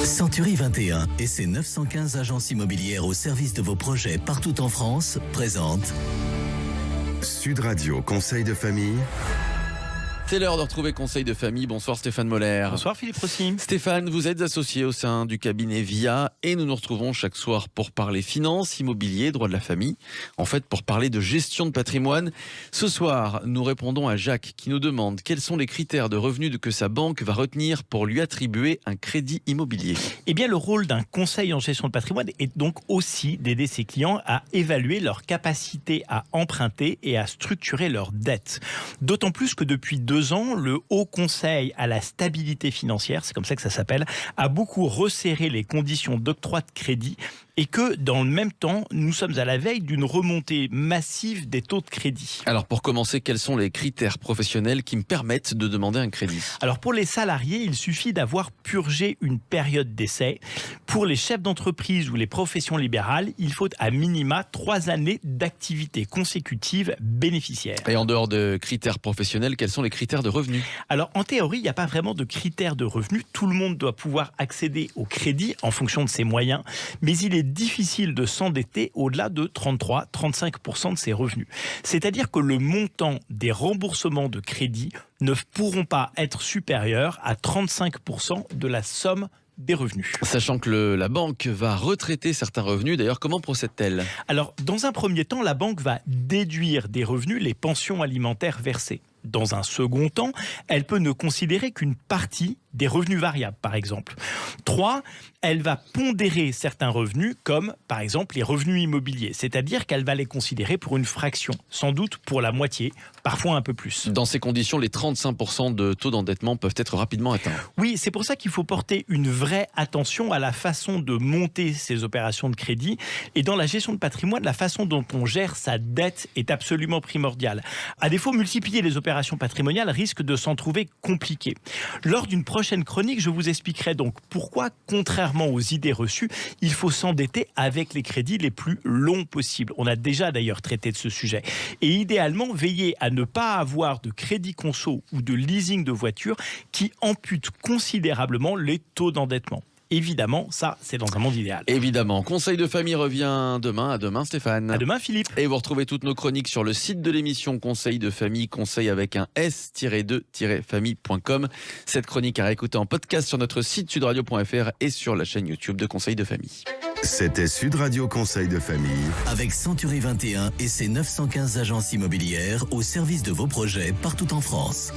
Century 21 et ses 915 agences immobilières au service de vos projets partout en France présentent Sud Radio Conseil de famille. C'est l'heure de retrouver Conseil de famille. Bonsoir Stéphane Moller. Bonsoir Philippe Rossi. Stéphane, vous êtes associé au sein du cabinet VIA et nous nous retrouvons chaque soir pour parler finances, immobilier, droit de la famille. En fait, pour parler de gestion de patrimoine. Ce soir, nous répondons à Jacques qui nous demande quels sont les critères de revenus que sa banque va retenir pour lui attribuer un crédit immobilier. Eh bien, le rôle d'un conseil en gestion de patrimoine est donc aussi d'aider ses clients à évaluer leur capacité à emprunter et à structurer leurs dettes. D'autant plus que depuis 2 ans, le Haut Conseil à la stabilité financière, c'est comme ça que ça s'appelle, a beaucoup resserré les conditions d'octroi de crédit et que, dans le même temps, nous sommes à la veille d'une remontée massive des taux de crédit. Alors, pour commencer, quels sont les critères professionnels qui me permettent de demander un crédit ? Alors, pour les salariés, il suffit d'avoir purgé une période d'essai. Pour les chefs d'entreprise ou les professions libérales, il faut à minima 3 années d'activité consécutive bénéficiaire. Et en dehors de critères professionnels, quels sont les critères de revenus ? Alors, en théorie, il n'y a pas vraiment de critères de revenus. Tout le monde doit pouvoir accéder au crédit en fonction de ses moyens. Mais il est difficile de s'endetter au-delà de 33-35% de ses revenus. C'est-à-dire que le montant des remboursements de crédit ne pourront pas être supérieurs à 35% de la somme des revenus. Sachant que la banque va retraiter certains revenus, d'ailleurs, comment procède-t-elle ? Alors, dans un premier temps, la banque va déduire des revenus les pensions alimentaires versées. Dans un second temps, elle peut ne considérer qu'une partie des revenus variables, par exemple. 3, elle va pondérer certains revenus, comme par exemple les revenus immobiliers, c'est-à-dire qu'elle va les considérer pour une fraction, sans doute pour la moitié, parfois un peu plus. Dans ces conditions, les 35% de taux d'endettement peuvent être rapidement atteints. Oui, c'est pour ça qu'il faut porter une vraie attention à la façon de monter ces opérations de crédit. Et dans la gestion de patrimoine, la façon dont on gère sa dette est absolument primordiale. À défaut, multiplier les opérations patrimoniales risque de s'en trouver compliqué. Lors d'une prochaine chronique, je vous expliquerai donc pourquoi, contrairement aux idées reçues, il faut s'endetter avec les crédits les plus longs possibles. On a déjà d'ailleurs traité de ce sujet. Et idéalement, veillez à ne pas avoir de crédit conso ou de leasing de voiture qui ampute considérablement les taux d'endettement. Évidemment, ça, c'est dans un monde idéal. Évidemment. Conseil de famille revient demain. À demain, Stéphane. À demain, Philippe. Et vous retrouvez toutes nos chroniques sur le site de l'émission Conseil de famille, conseil avec un s-2-famille.com. Cette chronique à réécouter en podcast sur notre site sudradio.fr et sur la chaîne YouTube de Conseil de famille. C'était Sud Radio Conseil de famille. avec Century 21 et ses 915 agences immobilières au service de vos projets partout en France.